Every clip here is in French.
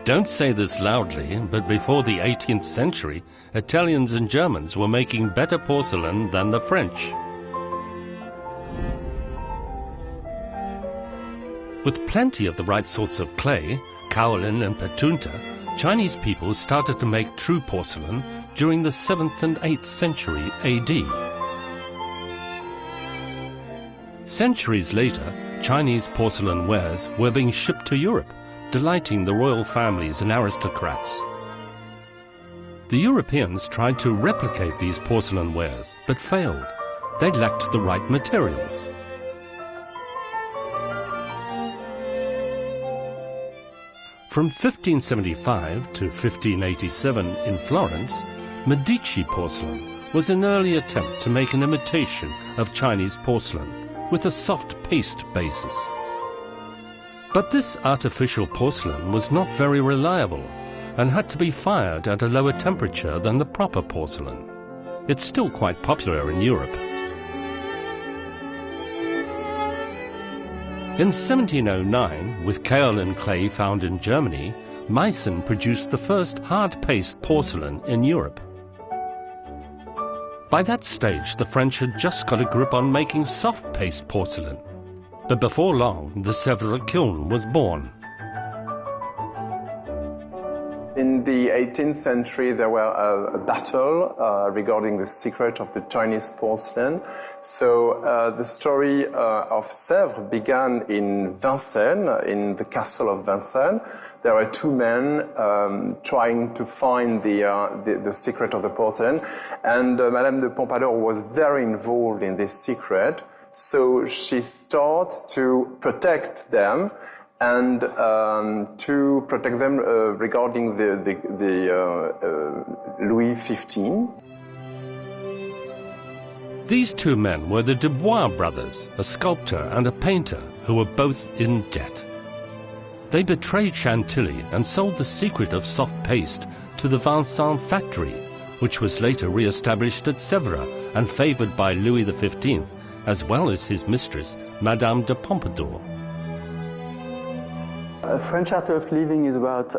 Don't say this loudly, but before the 18th century, Italians and Germans were making better porcelain than the French. With plenty of the right sorts of clay, kaolin and petunta, Chinese people started to make true porcelain during the 7th and 8th century AD. Centuries later, Chinese porcelain wares were being shipped to Europe, delighting the royal families and aristocrats. The Europeans tried to replicate these porcelain wares, but failed. They lacked the right materials. From 1575 to 1587 in Florence, Medici porcelain was an early attempt to make an imitation of Chinese porcelain with a soft paste basis. But this artificial porcelain was not very reliable and had to be fired at a lower temperature than the proper porcelain. It's still quite popular in Europe. In 1709, with kaolin clay found in Germany, Meissen produced the first hard paste porcelain in Europe. By that stage, the French had just got a grip on making soft paste porcelain. But before long, the Sèvres kiln was born. In the 18th century, there were a battle regarding the secret of the Chinese porcelain. So the story of Sèvres began in Vincennes, in the castle of Vincennes. There were two men trying to find the secret of the porcelain, and Madame de Pompadour was very involved in this secret. So she started to protect them, and to protect them regarding the Louis XV. These two men were the Dubois brothers, a sculptor and a painter, who were both in debt. They betrayed Chantilly and sold the secret of soft paste to the Vincennes factory, which was later re-established at Sèvres and favored by Louis XV, as well as his mistress, Madame de Pompadour. French art of living is about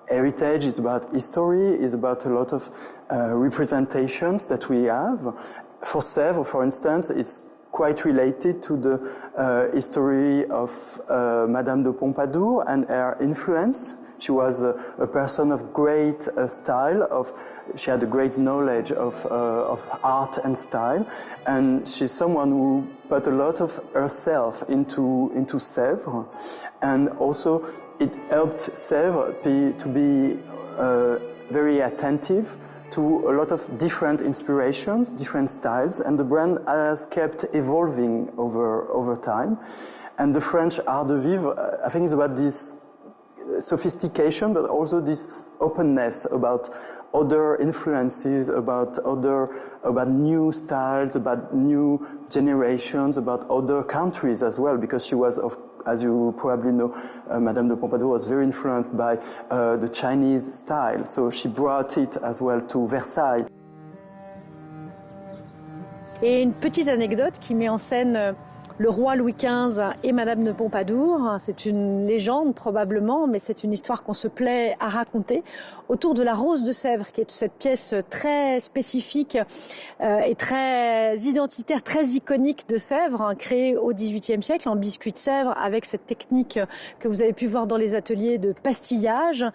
heritage, is about history, is about a lot of representations that we have. For Sèvres, for instance, it's quite related to the history of Madame de Pompadour and her influence. She was a person of great style, she had a great knowledge of art and style, and she's someone who put a lot of herself into Sèvres, and also it helped Sèvres to be very attentive to a lot of different inspirations, different styles, and the brand has kept evolving over time. And the French art de vivre, I think, is about this sophistication, but also this openness about other influences, about new styles, about new generations, about other countries as well, because she was, as you probably know, Madame de Pompadour was very influenced by the Chinese style, so she brought it as well to Versailles. Et une petite anecdote qui met en scène le roi Louis XV et Madame de Pompadour. C'est une légende probablement, mais c'est une histoire qu'on se plaît à raconter autour de la rose de Sèvres, qui est cette pièce très spécifique et très identitaire, très iconique de Sèvres, créée au XVIIIe siècle en biscuit de Sèvres, avec cette technique que vous avez pu voir dans les ateliers de pastillage.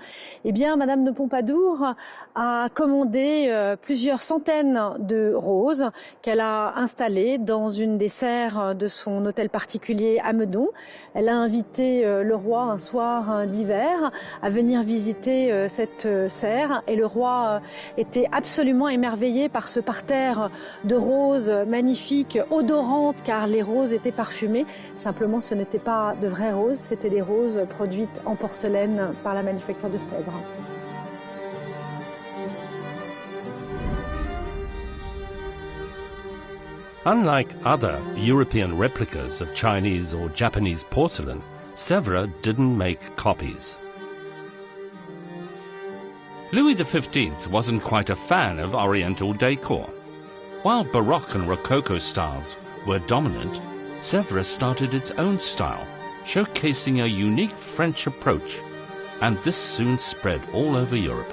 Eh bien, Madame de Pompadour a commandé plusieurs centaines de roses qu'elle a installées dans une des serres de son hôtel particulier à Meudon. Elle a invité le roi un soir d'hiver à venir visiter cette serre, et le roi était absolument émerveillé par ce parterre de roses magnifiques, odorantes, car les roses étaient parfumées. Simplement, ce n'étaient pas de vraies roses, c'était des roses produites en porcelaine par la manufacture de Sèvres. Unlike other European replicas of Chinese or Japanese porcelain, Sèvres didn't make copies. Louis XV wasn't quite a fan of Oriental decor. While Baroque and Rococo styles were dominant, Sèvres started its own style, showcasing a unique French approach. and this soon spread all over Europe.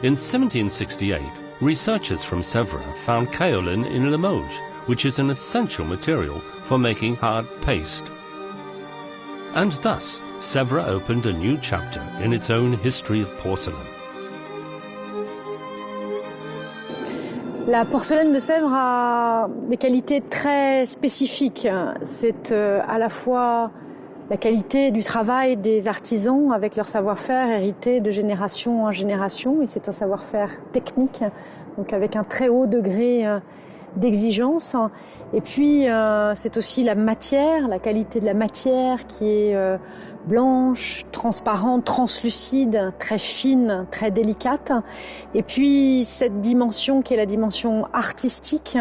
In 1768, researchers from Sèvres found kaolin in Limoges, which is an essential material for making hard paste. And thus, Sèvres opened a new chapter in its own history of porcelain. La porcelaine de Sèvres a des qualités très spécifiques. C'est à la fois la qualité du travail des artisans avec leur savoir-faire hérité de génération en génération, et c'est un savoir-faire technique, donc avec un très haut degré d'exigence. Et puis c'est aussi la matière, la qualité de la matière qui est blanche, transparente, translucide, très fine, très délicate. Et puis cette dimension qui est la dimension artistique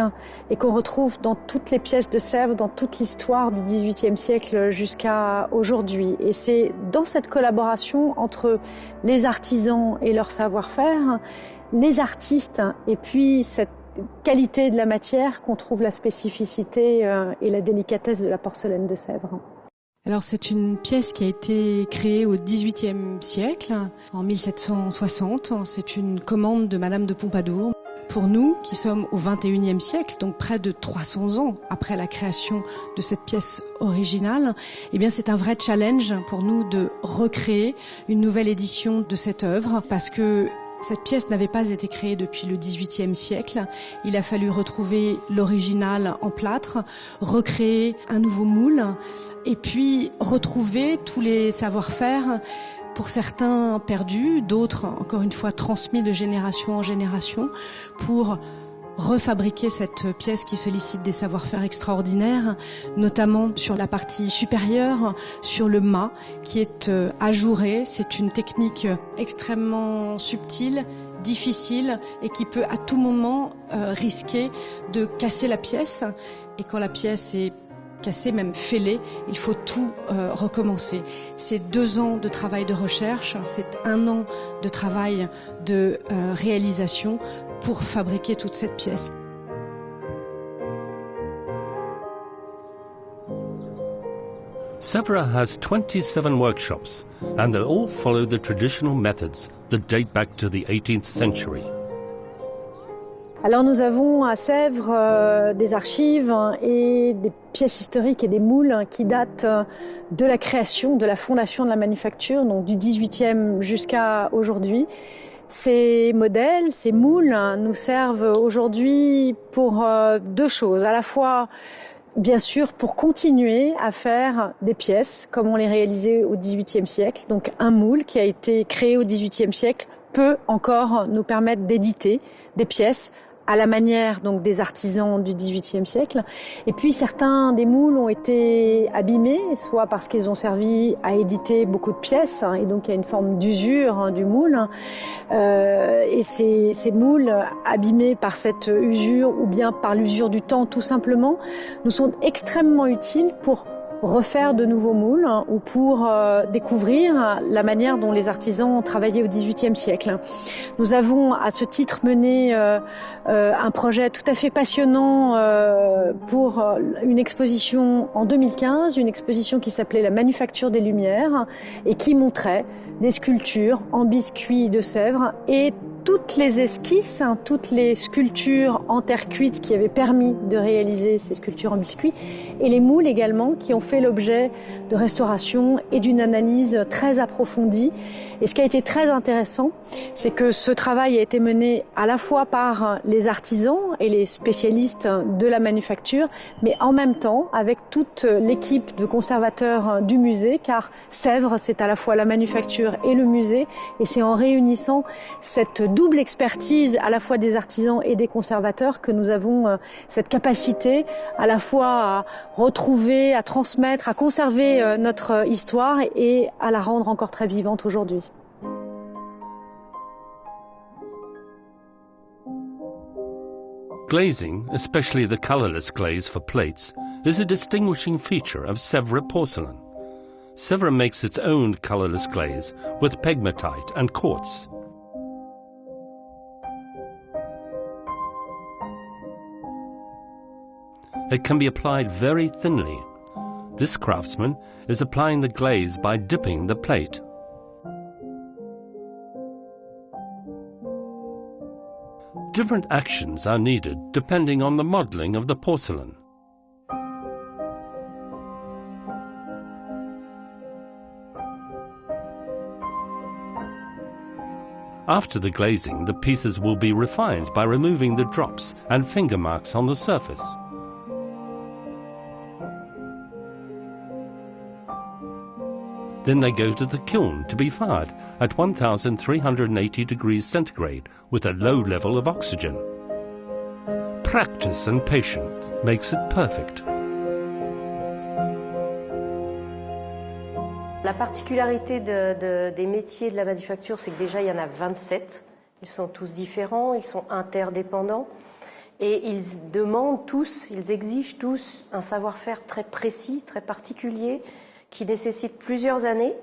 et qu'on retrouve dans toutes les pièces de Sèvres, dans toute l'histoire du XVIIIe siècle jusqu'à aujourd'hui. Et c'est dans cette collaboration entre les artisans et leur savoir-faire, les artistes et puis cette qualité de la matière qu'on trouve la spécificité et la délicatesse de la porcelaine de Sèvres. Alors c'est une pièce qui a été créée au XVIIIe siècle, en 1760. C'est une commande de Madame de Pompadour. Pour nous, qui sommes au XXIe siècle, donc près de 300 ans après la création de cette pièce originale, eh bien c'est un vrai challenge pour nous de recréer une nouvelle édition de cette œuvre, parce que cette pièce n'avait pas été créée depuis le XVIIIe siècle. Il a fallu retrouver l'original en plâtre, recréer un nouveau moule et puis retrouver tous les savoir-faire, pour certains perdus, d'autres encore une fois transmis de génération en génération, pour refabriquer cette pièce qui sollicite des savoir-faire extraordinaires, notamment sur la partie supérieure, sur le mât qui est ajouré. C'est une technique extrêmement subtile, difficile et qui peut à tout moment risquer de casser la pièce. Et quand la pièce est cassée, même fêlée, il faut tout recommencer. C'est 2 ans de travail de recherche, c'est 1 an de travail de réalisation pour fabriquer toute cette pièce. Sèvres has 27 workshops, and they all follow the traditional methods that date back to the 18th century. Alors nous avons à Sèvres des archives et des pièces historiques et des moules qui datent de la création, de la fondation de la manufacture, donc du XVIIIe jusqu'à aujourd'hui. Ces modèles, ces moules nous servent aujourd'hui pour 2 choses. À la fois, bien sûr, pour continuer à faire des pièces comme on les réalisait au XVIIIe siècle. Donc un moule qui a été créé au XVIIIe siècle peut encore nous permettre d'éditer des pièces à la manière donc des artisans du XVIIIe siècle. Et puis certains des moules ont été abîmés, soit parce qu'ils ont servi à éditer beaucoup de pièces, et donc il y a une forme d'usure du moule. Et ces moules abîmés par cette usure ou bien par l'usure du temps tout simplement, nous sont extrêmement utiles pour refaire de nouveaux moules ou pour découvrir la manière dont les artisans ont travaillé au XVIIIe siècle. Nous avons à ce titre mené un projet tout à fait passionnant pour une exposition en 2015, une exposition qui s'appelait La Manufacture des Lumières et qui montrait des sculptures en biscuit de Sèvres et toutes les esquisses, toutes les sculptures en terre cuite qui avaient permis de réaliser ces sculptures en biscuit, et les moules également qui ont fait l'objet de restauration et d'une analyse très approfondie. Et ce qui a été très intéressant, c'est que ce travail a été mené à la fois par les artisans et les spécialistes de la manufacture, mais en même temps avec toute l'équipe de conservateurs du musée, car Sèvres, c'est à la fois la manufacture et le musée, et c'est en réunissant cette double expertise à la fois des artisans et des conservateurs que nous avons cette capacité à la fois à retrouver, à transmettre, à conserver notre histoire et à la rendre encore très vivante aujourd'hui. Glazing, especially the colourless glaze for plates, is a distinguishing feature of Sèvres porcelain. Sèvres makes its own colourless glaze with pegmatite and quartz. it can be applied very thinly. This craftsman is applying the glaze by dipping the plate. Different actions are needed depending on the modeling of the porcelain. After the glazing, the pieces will be refined by removing the drops and finger marks on the surface. Then they go to the kiln to be fired at 1380 degrees centigrade with a low level of oxygen. Practice and patience makes it perfect. La particularité des métiers de la manufacture, c'est que déjà il y en a 27. Ils sont tous différents, ils sont interdépendants et ils demandent tous, ils exigent tous un savoir-faire très précis, très particulier, qui nécessite plusieurs années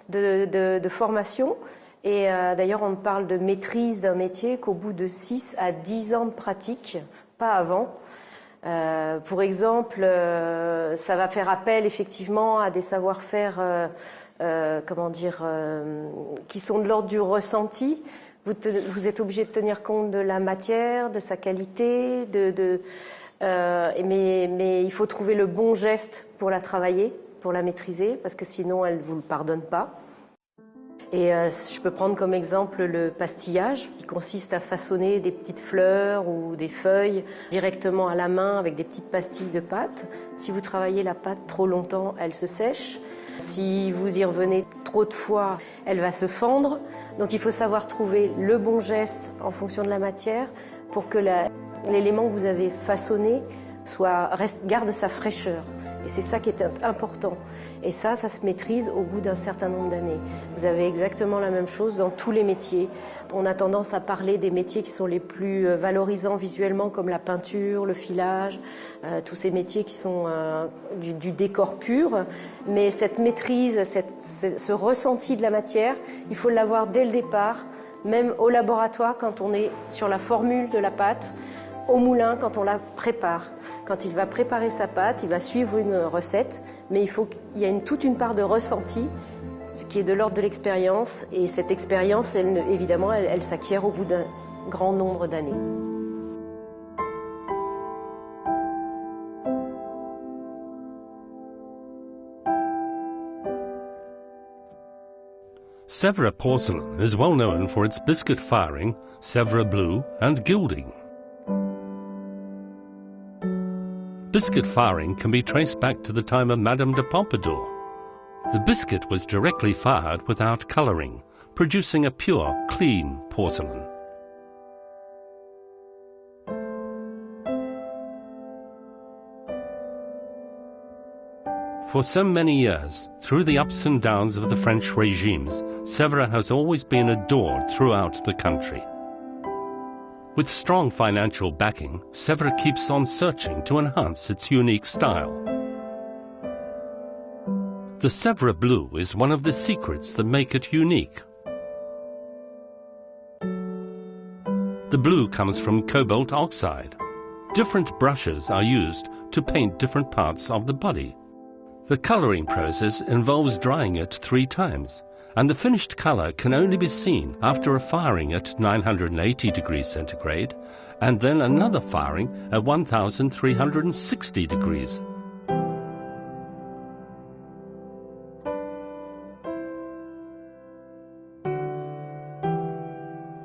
de formation. Et d'ailleurs, on parle de maîtrise d'un métier qu'au bout de 6 à 10 ans de pratique, pas avant. Pour exemple, ça va faire appel effectivement à des savoir-faire, qui sont de l'ordre du ressenti. Vous êtes obligé de tenir compte de la matière, de sa qualité, mais il faut trouver le bon geste pour la travailler, pour la maîtriser, parce que sinon elle ne vous le pardonne pas. Et je peux prendre comme exemple le pastillage, qui consiste à façonner des petites fleurs ou des feuilles directement à la main avec des petites pastilles de pâte. Si vous travaillez la pâte trop longtemps, elle se sèche. Si vous y revenez trop de fois, elle va se fendre. Donc il faut savoir trouver le bon geste en fonction de la matière pour que l'élément que vous avez façonné garde sa fraîcheur. Et c'est ça qui est important. Et ça se maîtrise au bout d'un certain nombre d'années. Vous avez exactement la même chose dans tous les métiers. On a tendance à parler des métiers qui sont les plus valorisants visuellement, comme la peinture, le filage, tous ces métiers qui sont du décor pur. Mais cette maîtrise, ce ressenti de la matière, il faut l'avoir dès le départ, même au laboratoire quand on est sur la formule de la pâte, au moulin quand on la prépare. Quand il va préparer sa pâte, il va suivre une recette, mais il y a toute une part de ressenti, ce qui est de l'ordre de l'expérience, et cette expérience, évidemment, elle s'acquiert au bout d'un grand nombre d'années. Sèvres porcelain is well known for its biscuit firing, Sèvres blue, and gilding. Biscuit firing can be traced back to the time of Madame de Pompadour. The biscuit was directly fired without colouring, producing a pure, clean porcelain. For so many years, through the ups and downs of the French regimes, Sèvres has always been adored throughout the country. With strong financial backing, Sèvres keeps on searching to enhance its unique style. The Sèvres blue is one of the secrets that make it unique. The blue comes from cobalt oxide. Different brushes are used to paint different parts of the body. The colouring process involves drying it 3 times, and the finished colour can only be seen after a firing at 980 degrees centigrade and then another firing at 1360 degrees.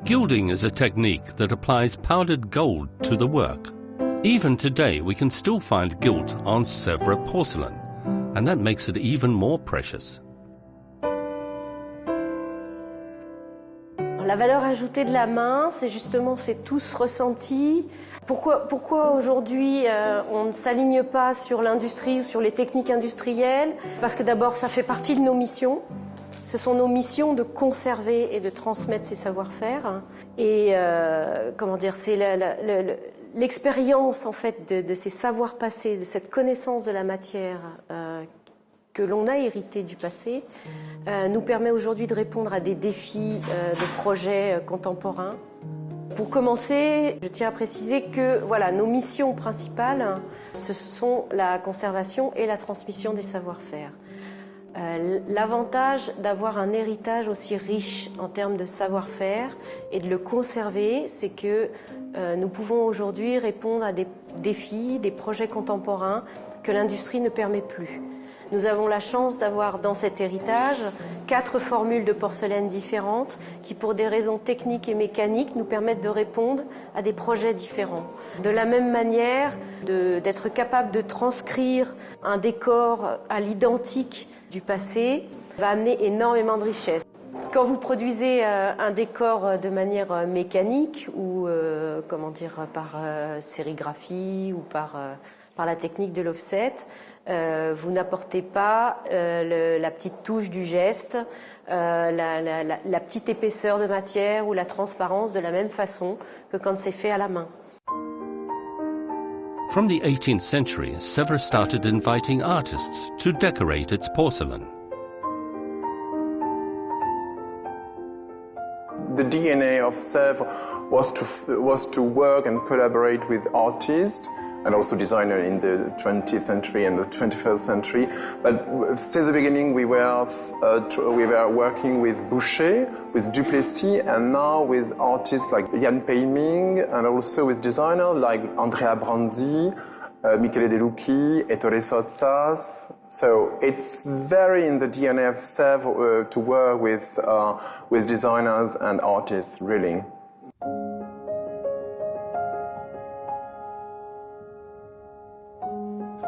Gilding is a technique that applies powdered gold to the work. Even today we can still find gilt on Sèvres porcelain, and that makes it even more precious. La valeur ajoutée de la main, c'est justement tout ce ressenti. Pourquoi aujourd'hui on ne s'aligne pas sur l'industrie ou sur les techniques industrielles? Parce que d'abord, ça fait partie de nos missions. Ce sont nos missions de conserver et de transmettre ces savoir-faire. Et c'est l'expérience en fait de ces savoirs passés, de cette connaissance de la matière que l'on a hérité du passé, nous permet aujourd'hui de répondre à des défis de projets contemporains. Pour commencer, je tiens à préciser que voilà, nos missions principales, ce sont la conservation et la transmission des savoir-faire. L'avantage d'avoir un héritage aussi riche en termes de savoir-faire et de le conserver, c'est que nous pouvons aujourd'hui répondre à des défis, des projets contemporains que l'industrie ne permet plus. Nous avons la chance d'avoir dans cet héritage 4 formules de porcelaine différentes qui, pour des raisons techniques et mécaniques, nous permettent de répondre à des projets différents. De la même manière, d'être capable de transcrire un décor à l'identique du passé va amener énormément de richesse. Quand vous produisez un décor de manière mécanique ou par sérigraphie ou par la technique de l'offset, vous n'apportez pas la petite touche du geste, la petite épaisseur de matière ou la transparence de la même façon que quand c'est fait à la main. From the 18th century, Sèvres started inviting artists to decorate its porcelain. The DNA of Sèvres was to work and collaborate with artists and also designers in the 20th century and the 21st century. But since the beginning, we were working with Boucher, with Duplessis, and now with artists like Jan Peiming, and also with designers like Andrea Branzi, Michele De Lucchi, Ettore Sozzas. So it's very in the DNA of Sèvres to work with designers and artists, really.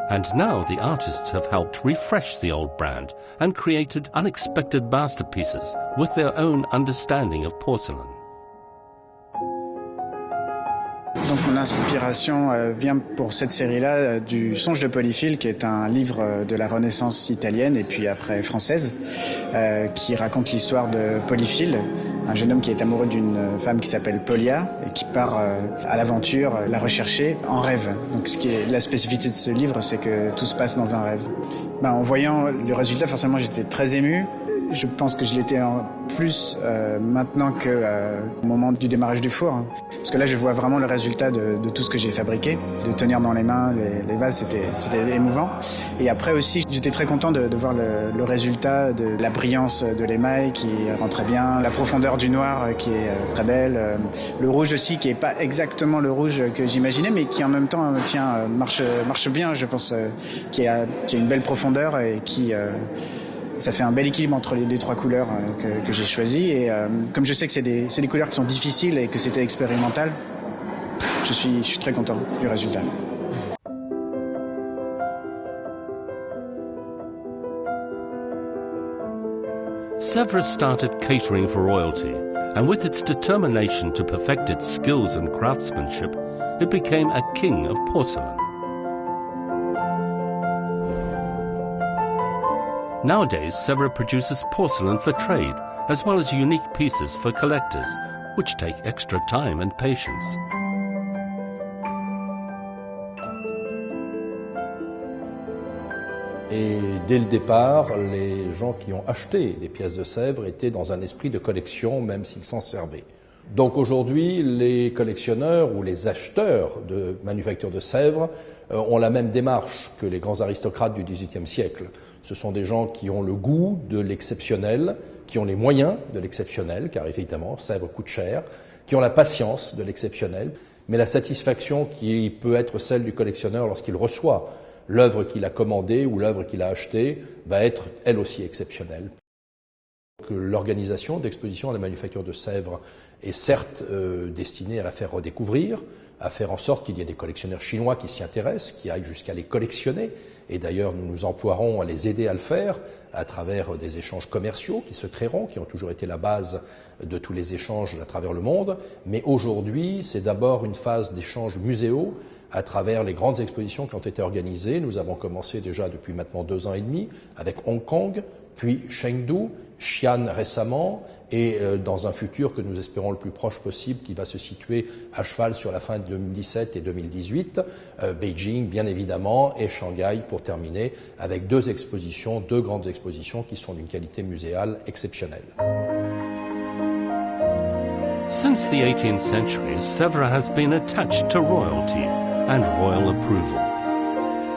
And now the artists have helped refresh the old brand and created unexpected masterpieces with their own understanding of porcelain. Donc mon inspiration vient pour cette série-là du Songe de Polyphile, qui est un livre de la Renaissance italienne et puis après française, qui raconte l'histoire de Polyphile, un jeune homme qui est amoureux d'une femme qui s'appelle Polia et qui part à l'aventure la rechercher en rêve. Donc ce qui est la spécificité de ce livre, c'est que tout se passe dans un rêve. En voyant le résultat, forcément j'étais très ému. Je pense que je l'étais en plus maintenant qu'au moment du démarrage du four. Hein. Parce que là, je vois vraiment le résultat de tout ce que j'ai fabriqué. De tenir dans les mains les vases, c'était émouvant. Et après aussi, j'étais très content de voir le résultat de la brillance de l'émail qui rend très bien, la profondeur du noir qui est très belle, le rouge aussi qui est pas exactement le rouge que j'imaginais, mais qui en même temps marche bien, je pense, qui a une belle profondeur et qui... ça fait un bel équilibre entre les 3 couleurs que j'ai choisies. Et comme je sais que c'est des couleurs qui sont difficiles et que c'était expérimental, je suis très content du résultat. Sèvres started catering for royalty, and with its determination to perfect its skills and craftsmanship, it became a king of porcelain. Nowadays, Sèvres produces porcelain for trade, as well as unique pieces for collectors, which take extra time and patience. Et dès le départ, les gens qui ont acheté des pièces de Sèvres étaient dans un esprit de collection, même s'ils s'en servaient. Donc aujourd'hui, les collectionneurs ou les acheteurs de manufactures de Sèvres ont la même démarche que les grands aristocrates du XVIIIe siècle. Ce sont des gens qui ont le goût de l'exceptionnel, qui ont les moyens de l'exceptionnel, car évidemment, Sèvres coûte cher, qui ont la patience de l'exceptionnel, mais la satisfaction qui peut être celle du collectionneur lorsqu'il reçoit l'œuvre qu'il a commandée ou l'œuvre qu'il a achetée va être elle aussi exceptionnelle. L'organisation d'exposition à la manufacture de Sèvres est certes destinée à la faire redécouvrir, à faire en sorte qu'il y ait des collectionneurs chinois qui s'y intéressent, qui aillent jusqu'à les collectionner. Et d'ailleurs, nous nous emploierons à les aider à le faire à travers des échanges commerciaux qui se créeront, qui ont toujours été la base de tous les échanges à travers le monde. Mais aujourd'hui, c'est d'abord une phase d'échanges muséaux à travers les grandes expositions qui ont été organisées. Nous avons commencé déjà depuis maintenant 2 ans et demi avec Hong Kong, puis Chengdu, Xi'an récemment, et dans un futur que nous espérons le plus proche possible, qui va se situer à cheval sur la fin de 2017 et 2018, Beijing bien évidemment, et Shanghai pour terminer, avec 2 grandes expositions qui sont d'une qualité muséale exceptionnelle. Since the 18th century, Sèvres has been attached to royalty and royal approval,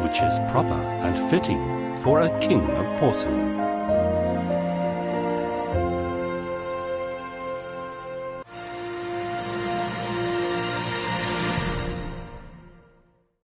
which is proper and fitting for a king of porcelain.